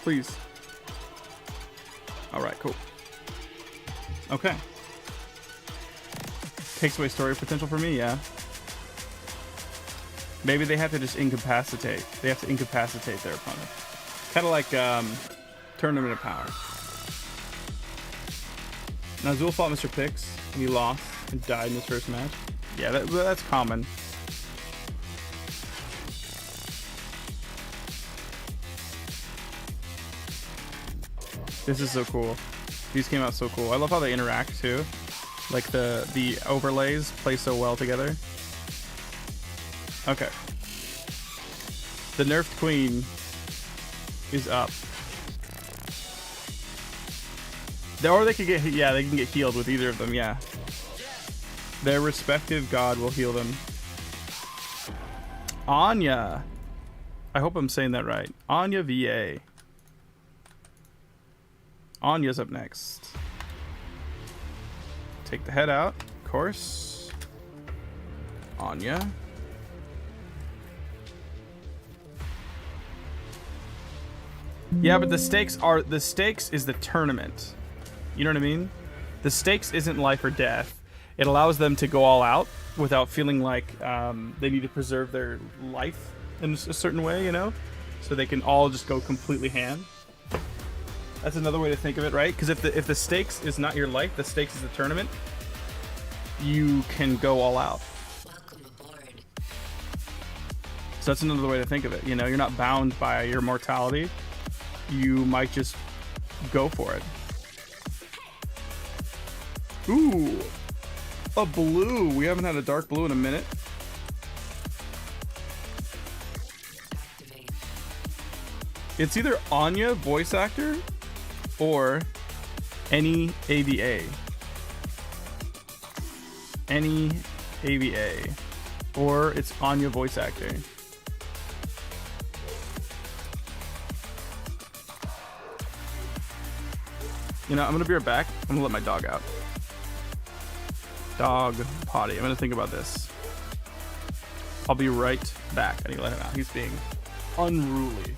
Please. Alright, cool. Okay. Takes away story potential for me, yeah. Maybe they have to just incapacitate. They have to incapacitate their opponent. Kind of like Tournament of Power. Now, Zul fought Mr. Pix, and he lost and died in his first match. Yeah, that's common. This is so cool. These came out so cool. I love how they interact too. Like the overlays play so well together. Okay. The nerfed queen is up. Or they could get, yeah, they can get healed with either of them, yeah. Their respective god will heal them. Anya. I hope I'm saying that right. Anya VA. Anya's up next. Take the head out, of course. Anya. Yeah, but the stakes is the tournament. You know what I mean? The stakes isn't life or death. It allows them to go all out without feeling like they need to preserve their life in a certain way, you know? So they can all just go completely ham. That's another way to think of it, right? Because if the stakes is not your life, the stakes is the tournament, you can go all out. So that's another way to think of it. You know, you're not bound by your mortality. You might just go for it. Ooh, a blue. We haven't had a dark blue in a minute. It's either Anya, voice actor, or any AVA. Any AVA. Or it's Anya, voice actor. You know, I'm gonna be right back. I'm gonna let my dog out. Dog potty. I'm gonna think about this. I'll be right back. I need to let him out. He's being unruly.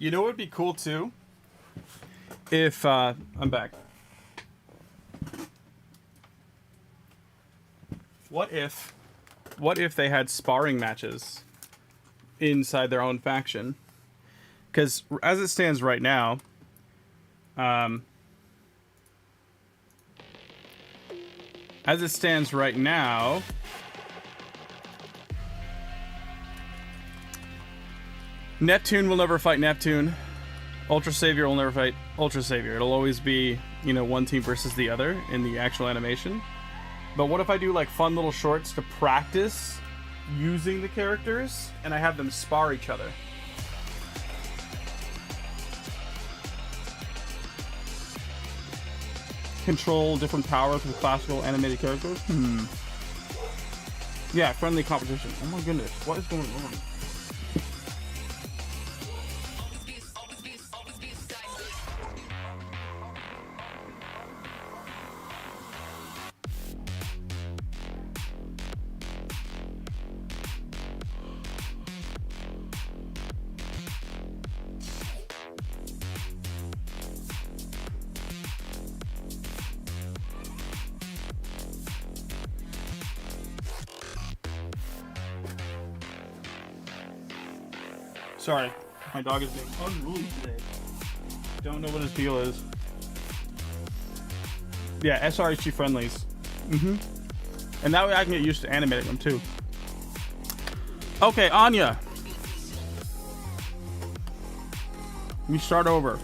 You know what would be cool too? If I'm back. What if they had sparring matches inside their own faction? Because as it stands right now, Neptune will never fight Neptune. Ultra Savior will never fight Ultra Savior. It'll always be, you know, one team versus the other in the actual animation. But what if I do like fun little shorts to practice using the characters and I have them spar each other? Control different powers with classical animated characters? Yeah, friendly competition. Oh my goodness, what is going on? Sorry, my dog is being unruly today. Don't know what his deal is. Yeah, SRHG friendlies. And that way I can get used to animating them too. Okay, Anya. We start over.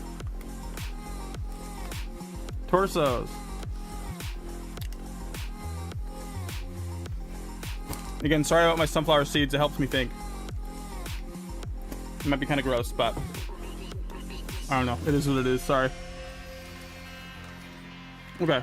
Torsos. Again, sorry about my sunflower seeds. It helps me think. It might be kind of gross, but I don't know. It is what it is. Sorry. Okay.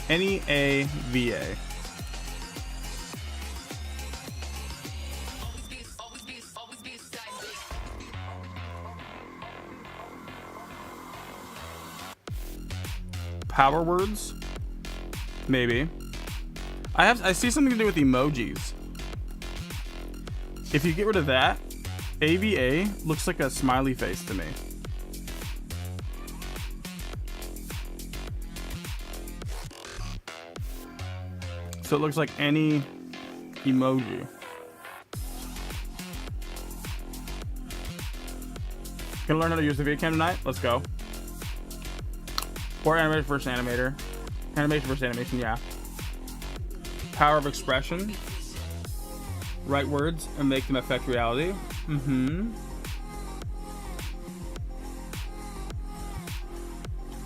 Any AVA. Power words? Maybe. I see something to do with emojis. If you get rid of that, AVA looks like a smiley face to me. So it looks like any emoji. Gonna learn how to use the VidCam tonight? Let's go. Or animator versus animator. Animation versus animation, yeah. Power of expression. Write words and make them affect reality.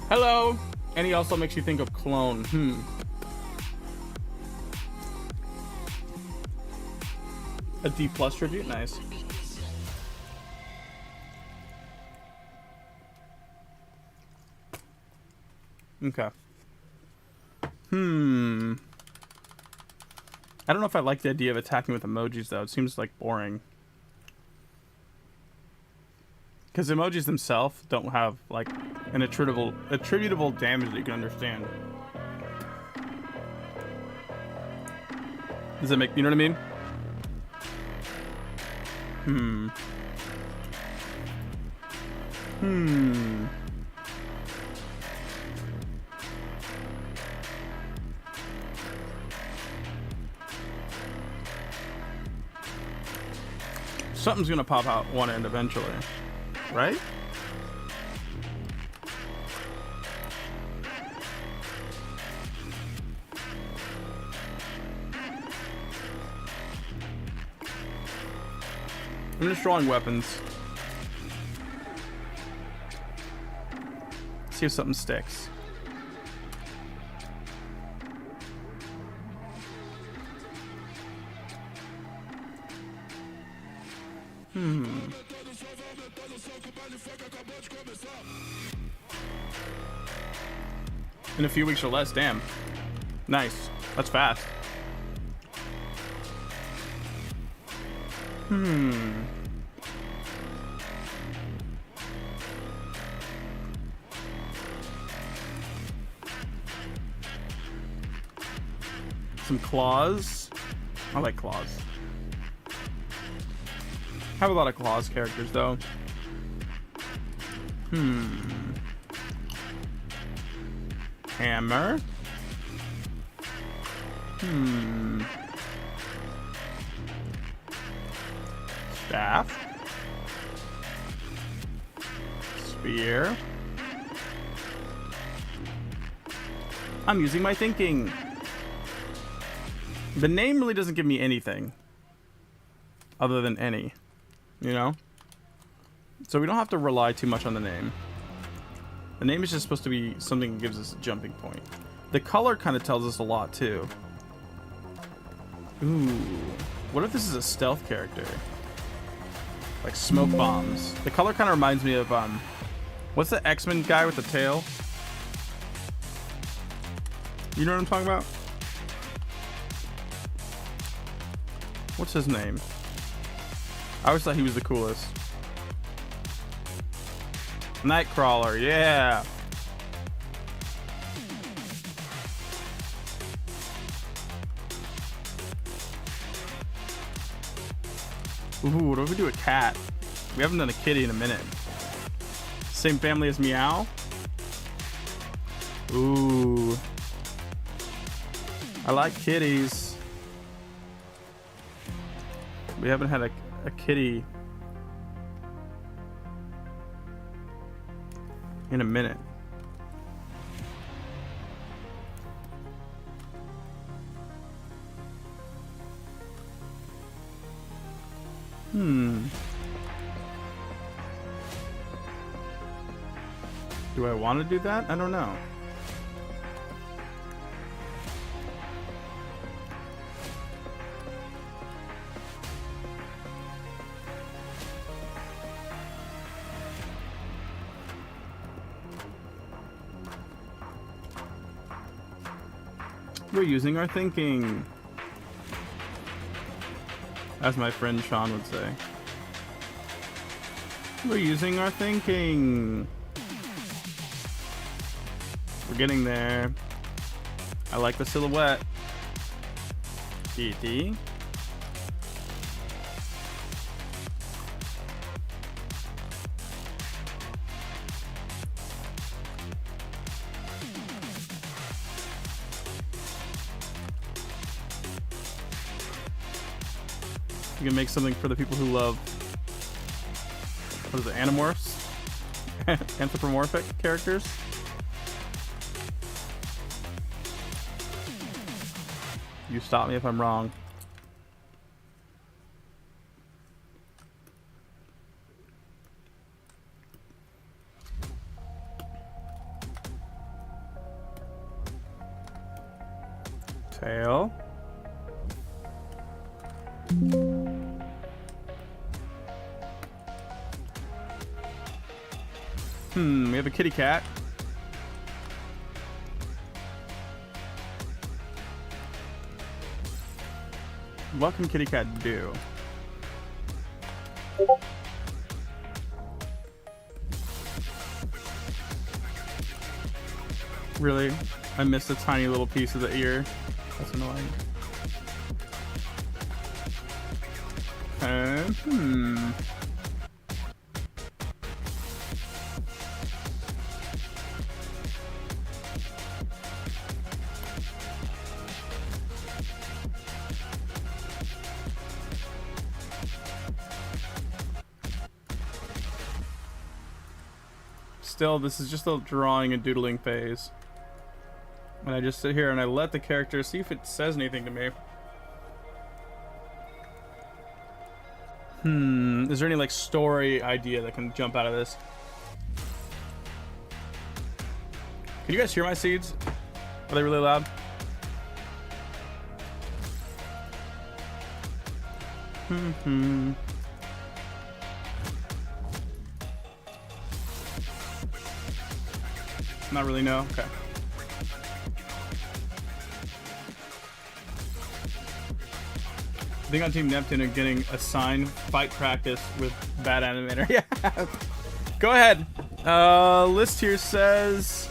Hello! And he also makes you think of clone. A D+ tribute? Nice. Okay. I don't know if I like the idea of attacking with emojis, though. It seems like boring. Because emojis themselves don't have, like, an attributable damage that you can understand. Does that make... You know what I mean? Something's gonna pop out one end eventually, right? I'm just drawing weapons. See if something sticks. In a few weeks or less, damn. Nice. That's fast. Some claws. I like claws. Have a lot of claws characters though. Hammer. Staff. Spear. I'm using my thinking. The name really doesn't give me anything other than any, you know? So we don't have to rely too much on the name. The name is just supposed to be something that gives us a jumping point. The color kind of tells us a lot too. Ooh. What if this is a stealth character? Like smoke bombs. The color kind of reminds me of, what's the X-Men guy with the tail? You know what I'm talking about? What's his name? I always thought he was the coolest. Nightcrawler, yeah. Ooh, what if we do a cat? We haven't done a kitty in a minute. Same family as Meow. Ooh. I like kitties. We haven't had a kitty in a minute. Do I want to do that? I don't know. We're using our thinking, as my friend Sean would say. We're using our thinking. We're getting there. I like the silhouette. DD. You can make something for the people who love, what is it, animorphs? Anthropomorphic characters? You stop me if I'm wrong. Tail. We have a kitty cat. What can kitty cat do? Really? I missed a tiny little piece of the ear. That's annoying. Still, this is just a drawing and doodling phase. And I just sit here and I let the character see if it says anything to me. Is there any like story idea that can jump out of this? Can you guys hear my seeds? Are they really loud? Not really, no? Okay. I think on Team Neptune are getting assigned fight practice with bad animator. Yeah. Go ahead. List here says...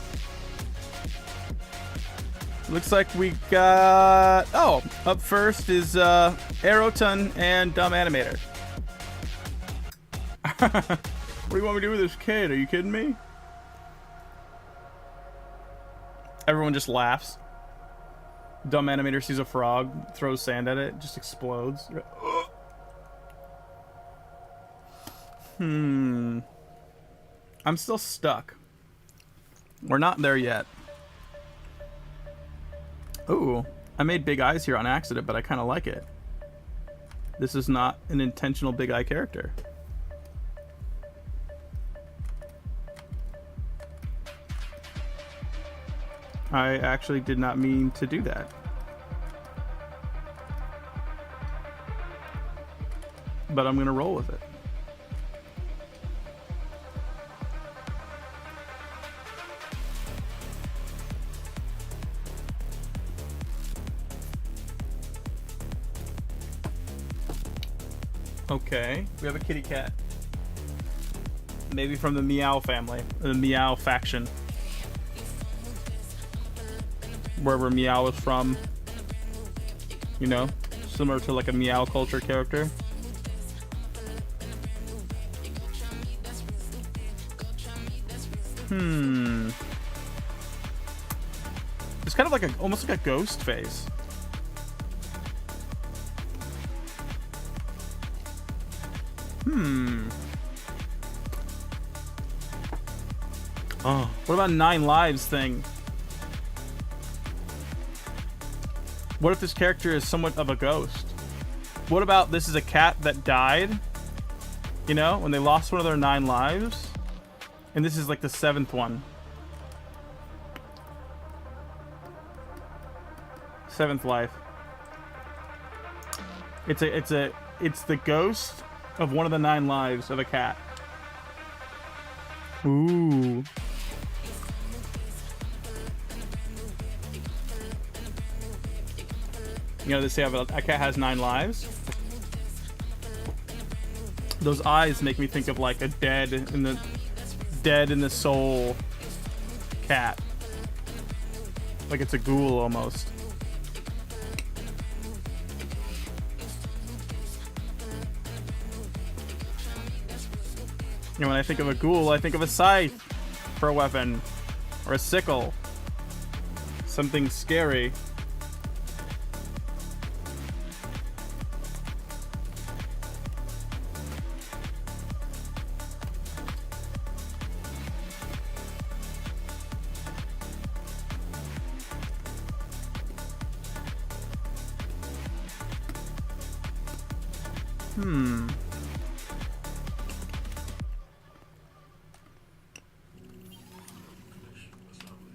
Looks like we got... Oh, up first is Aeroton and Dumb Animator. What do you want me to do with this kid? Are you kidding me? Everyone just laughs. Dumb Animator sees a frog, throws sand at it, just explodes. I'm still stuck. We're not there yet. Ooh, I made big eyes here on accident, but I kind of like it. This is not an intentional big eye character. I actually did not mean to do that. But I'm gonna roll with it. Okay, we have a kitty cat. Maybe from the Meow family, the Meow faction. Wherever Meow is from. You know, similar to like a Meow culture character. It's kind of like almost like a ghost face. Oh, what about 9 lives thing? What if this character is somewhat of a ghost? What about this is a cat that died? You know, when they lost one of their 9 lives? And this is like the 7th one. 7th life. It's the ghost of one of the 9 lives of a cat. Ooh. You know, they say a cat has 9 lives. Those eyes make me think of like a dead in the soul cat. Like it's a ghoul almost. And when I think of a ghoul, I think of a scythe for a weapon. Or a sickle. Something scary.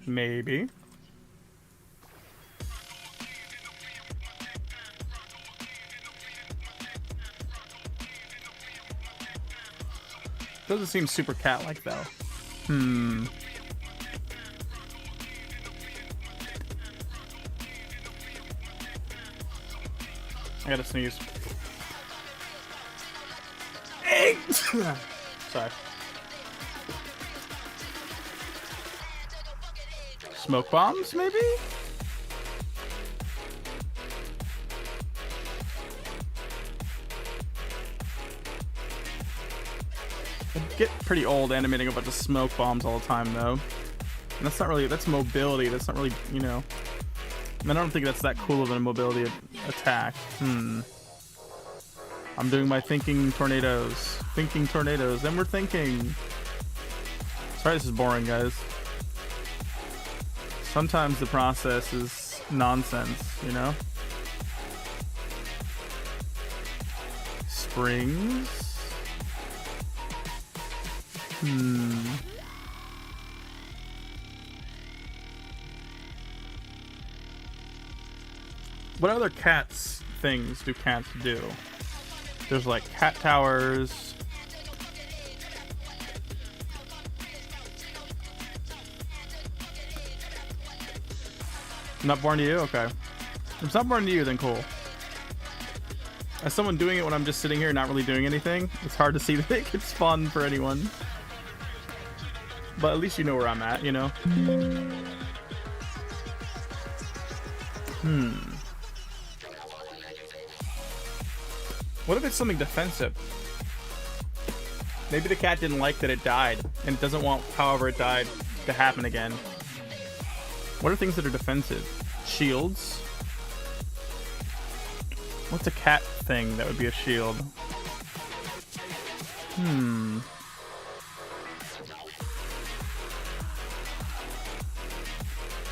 Maybe. Doesn't seem super cat-like though. I gotta sneeze. Sorry. Smoke bombs, maybe? It'd get pretty old animating a bunch of smoke bombs all the time, though. And that's not really, that's mobility. That's not really, you know. I don't think that's that cool of a mobility attack. I'm doing my thinking tornadoes. Thinking tornadoes. And we're thinking. Sorry, this is boring, guys. Sometimes the process is nonsense, you know? Springs? What other cats things do cats do? There's like cat towers. Not boring to you? Okay. If it's not boring to you, then cool. As someone doing it when I'm just sitting here not really doing anything, it's hard to see that it gets fun for anyone. But at least you know where I'm at, you know? What if it's something defensive? Maybe the cat didn't like that it died, and it doesn't want however it died to happen again. What are things that are defensive? Shields? What's a cat thing that would be a shield?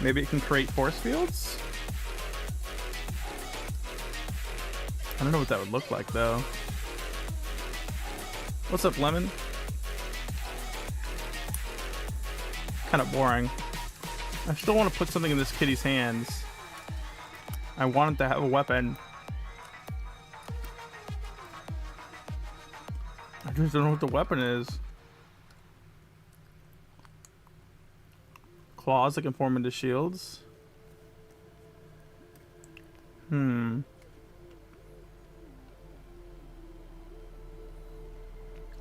Maybe it can create force fields? I don't know what that would look like, though. What's up, Lemon? Kind of boring. I still want to put something in this kitty's hands. I want it to have a weapon. I just don't know what the weapon is. Claws that can form into shields.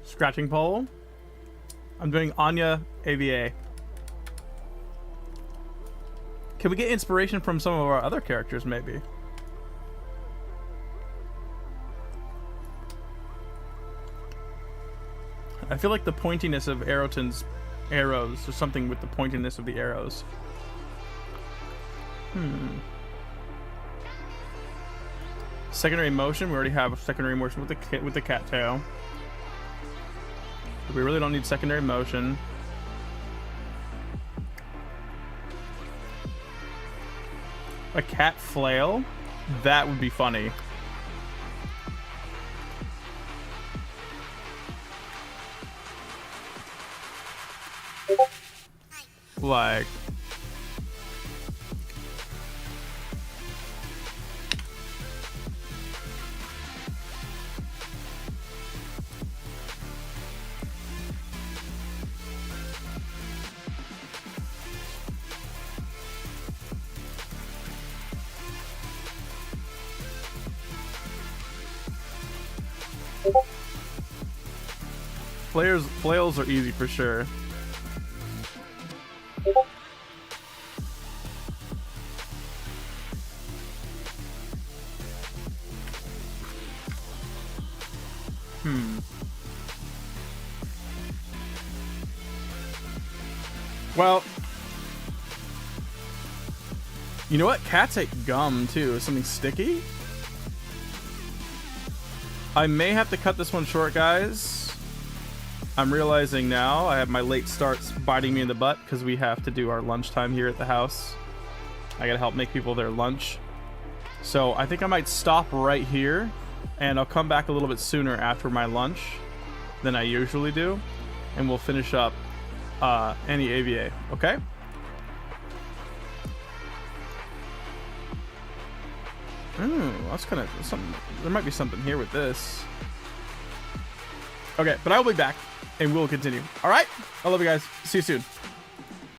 Scratching pole. I'm doing Anya AVA. Can we get inspiration from some of our other characters, maybe? I feel like the pointiness of Aeroton's arrows, or something with the pointiness of the arrows. Secondary motion. We already have a secondary motion with the cattail. We really don't need secondary motion. A cat flail? That would be funny. Like... Flails are easy for sure. Well, you know what? Cats ate gum too. Something sticky? I may have to cut this one short, guys. I'm realizing now I have my late starts biting me in the butt because we have to do our lunchtime here at the house. I gotta help make people their lunch. So I think I might stop right here, and I'll come back a little bit sooner after my lunch than I usually do, and we'll finish up any AVA, okay? That's kind of something. There might be something here with this. Okay, but I will be back, and we'll continue. All right? I love you guys. See you soon.